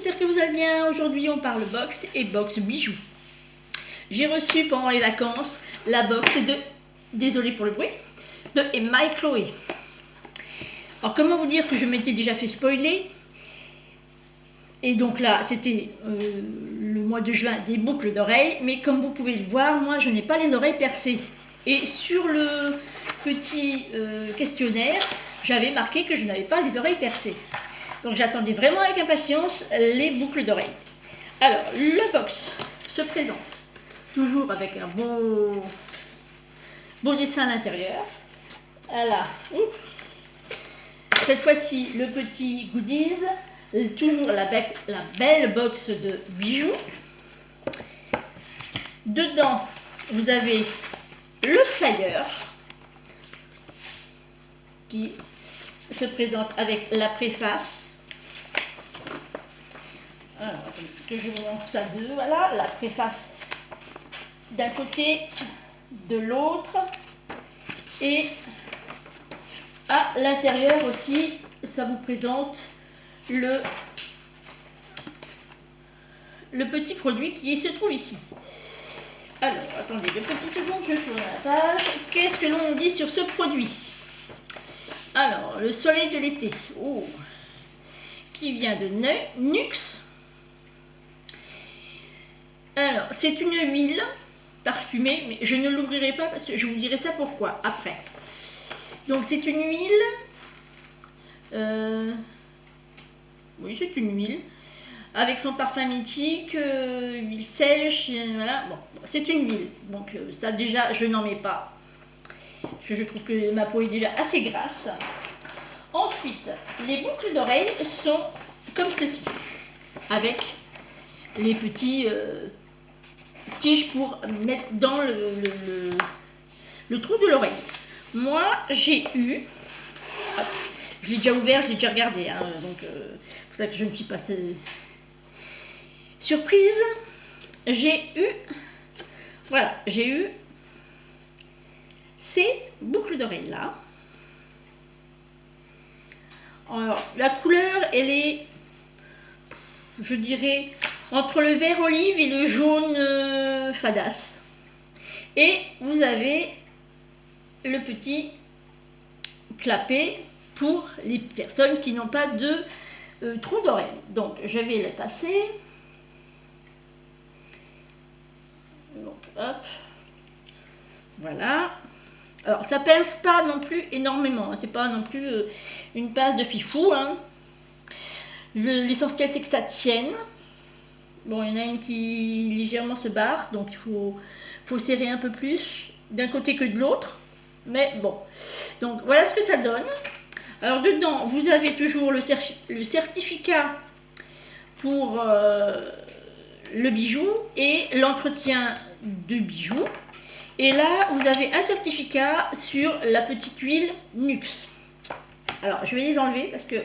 j'espère que vous allez bien. Aujourd'hui on parle box et box bijoux. J'ai reçu pendant les vacances la box de, désolé pour le bruit, de My Chloé. Alors comment vous dire que je m'étais déjà fait spoiler. Et donc là c'était le mois de juin, des boucles d'oreilles. Mais comme vous pouvez le voir, moi je n'ai pas les oreilles percées. Et sur le petit questionnaire, j'avais marqué que je n'avais pas les oreilles percées. Donc j'attendais vraiment avec impatience les boucles d'oreilles. Alors, le box se présente toujours avec un beau dessin à l'intérieur. Voilà. Cette fois-ci, le petit goodies. Toujours la belle box de bijoux. Dedans, vous avez le flyer qui se présente avec la préface. Alors, que je vous montre ça de voilà, la préface d'un côté, de l'autre, et à l'intérieur aussi, ça vous présente le petit produit qui se trouve ici. Alors, attendez 2 petites secondes, je tourne la page. Qu'est-ce que l'on dit sur ce produit? Alors, le soleil de l'été, qui vient de Nuxe. Alors, c'est une huile parfumée, mais je ne l'ouvrirai pas parce que je vous dirai ça pourquoi après. Donc, c'est une huile. Oui, c'est une huile avec son parfum mythique, huile sèche. Voilà, bon, c'est une huile. Donc, ça déjà, je n'en mets pas. Je trouve que ma peau est déjà assez grasse. Ensuite, les boucles d'oreilles sont comme ceci, avec les petits tiges pour mettre dans le trou de l'oreille. Moi, j'ai eu, je l'ai déjà ouvert, je l'ai déjà regardé, hein, donc c'est pour ça que je ne suis pas surprise. J'ai eu ces boucles d'oreilles là. Alors, la couleur, elle est, je dirais, entre le vert olive et le jaune fadasse. Et vous avez le petit clapet pour les personnes qui n'ont pas de trou d'oreille. Donc, je vais le passer. Donc, hop. Voilà. Alors, ça pèse pas non plus énormément. C'est pas non plus une passe de fifou. Hein. L'essentiel, c'est que ça tienne. Bon, il y en a une qui légèrement se barre, donc il faut serrer un peu plus d'un côté que de l'autre. Mais bon, donc voilà ce que ça donne. Alors dedans, vous avez toujours le certificat pour le bijou et l'entretien de bijoux. Et là, vous avez un certificat sur la petite huile Nuxe. Alors, je vais les enlever parce que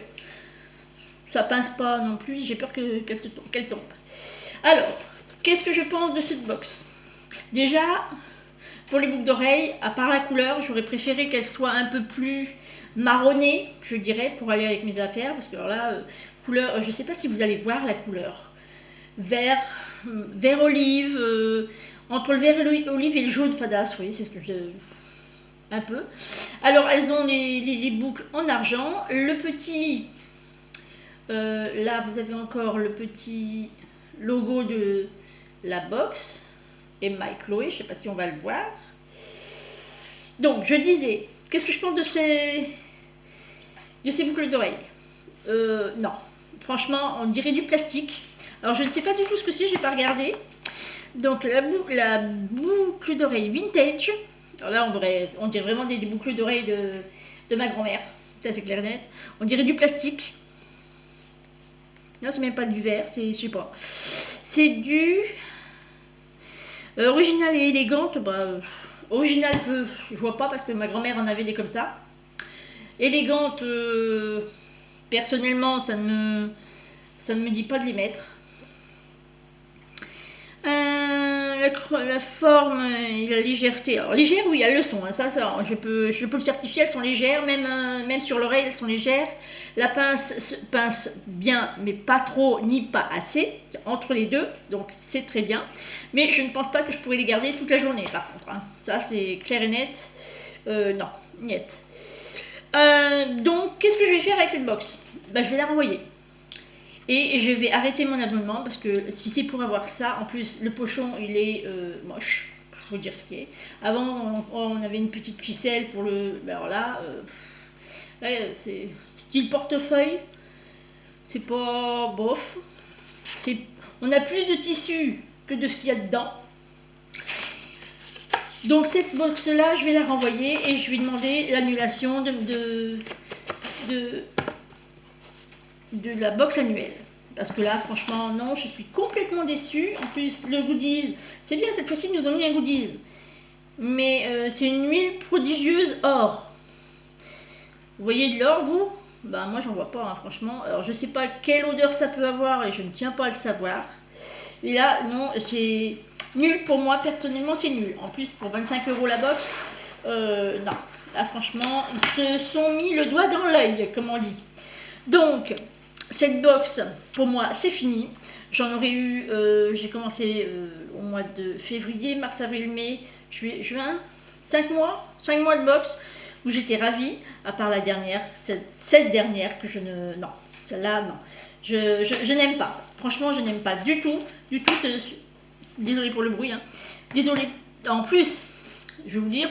ça pince pas non plus. J'ai peur qu'elle tombe. Alors, qu'est-ce que je pense de cette box? Déjà, pour les boucles d'oreilles, à part la couleur, j'aurais préféré qu'elle soit un peu plus marronnée, je dirais, pour aller avec mes affaires. Parce que alors là, couleur, je ne sais pas si vous allez voir la couleur. Vert olive, entre le vert olive et le jaune fadasse, oui, c'est ce que je... un peu. Alors, elles ont les boucles en argent. Le petit... là, vous avez encore le petit logo de la box et My Chloé, je ne sais pas si on va le voir. Donc, je disais, qu'est-ce que je pense de ces boucles d'oreilles? Non, franchement, on dirait du plastique. Alors, je ne sais pas du tout ce que c'est, je n'ai pas regardé. Donc, la boucle d'oreille vintage. Alors là, on dirait vraiment des boucles d'oreilles de ma grand-mère. Ça, c'est clair et net. On dirait du plastique. Non, c'est même pas du verre, je sais pas. C'est du original et élégante. Original, je vois pas parce que ma grand-mère en avait des comme ça. Élégante, personnellement, ça ne me dit pas de les mettre. la forme et la légèreté. Alors légère, oui, elles le sont, hein, ça je peux le certifier, elles sont légères, même sur l'oreille, elles sont légères. La pince pince bien, mais pas trop, ni pas assez, entre les deux, donc c'est très bien. Mais je ne pense pas que je pourrais les garder toute la journée, par contre. Hein. Ça, c'est clair et net. Non, niet. Donc, qu'est-ce que je vais faire avec cette box? Je vais la renvoyer. Et je vais arrêter mon abonnement parce que si c'est pour avoir ça, en plus le pochon il est moche, faut dire ce qui est. Avant on avait une petite ficelle pour le. Alors là, c'est style portefeuille, c'est pas bof. On a plus de tissu que de ce qu'il y a dedans. Donc cette box là, je vais la renvoyer et je vais demander l'annulation de la box annuelle. Parce que là, franchement, non, je suis complètement déçue. En plus, le goodies, c'est bien, cette fois-ci, ils nous ont mis un goodies. Mais c'est une huile prodigieuse or. Vous voyez de l'or, vous? Moi, j'en vois pas, hein, franchement. Alors, je sais pas quelle odeur ça peut avoir et je ne tiens pas à le savoir. Et là, non, c'est nul pour moi, personnellement, c'est nul. En plus, pour 25 € la box, non. Là, franchement, ils se sont mis le doigt dans l'œil, comme on dit. Donc, cette box, pour moi, c'est fini. J'en aurais eu, j'ai commencé au mois de février, mars, avril, mai, juin, 5 mois de box, où j'étais ravie, à part la dernière, cette dernière que je ne... Non, celle-là, non. Je n'aime pas. Franchement, je n'aime pas du tout. Désolée pour le bruit, hein. Désolée. En plus, je vais vous dire,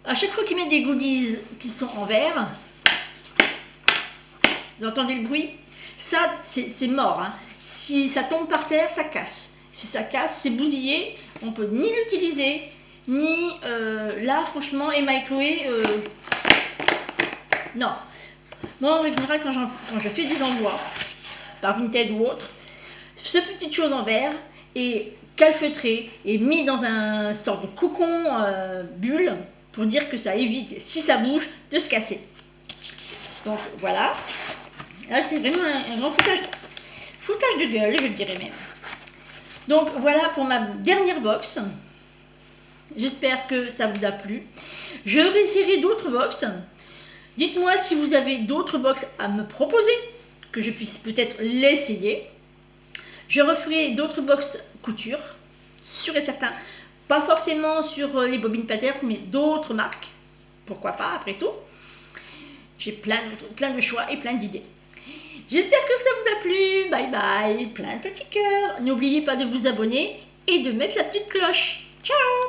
à chaque fois qu'ils mettent des goodies qui sont en verre, vous entendez le bruit? Ça, c'est mort. Hein. Si ça tombe par terre, ça casse. Si ça casse, c'est bousillé. On peut ni l'utiliser, ni... là, franchement, Emma et Chloé... non. Moi, en général, quand je fais des envois, par Vinted ou autre, ce petite chose en verre est calfeutré et mis dans un sorte de cocon bulle pour dire que ça évite, si ça bouge, de se casser. Donc, voilà. Là, c'est vraiment un grand foutage de gueule, je dirais même. Donc, voilà pour ma dernière box. J'espère que ça vous a plu. Je réessayerai d'autres box. Dites-moi si vous avez d'autres box à me proposer, que je puisse peut-être l'essayer. Je referai d'autres box couture, sûr et certain. Pas forcément sur les bobines Patterns, mais d'autres marques. Pourquoi pas, après tout. J'ai plein de choix et plein d'idées. J'espère que ça vous a plu. Bye bye. Plein de petits cœurs. N'oubliez pas de vous abonner et de mettre la petite cloche. Ciao!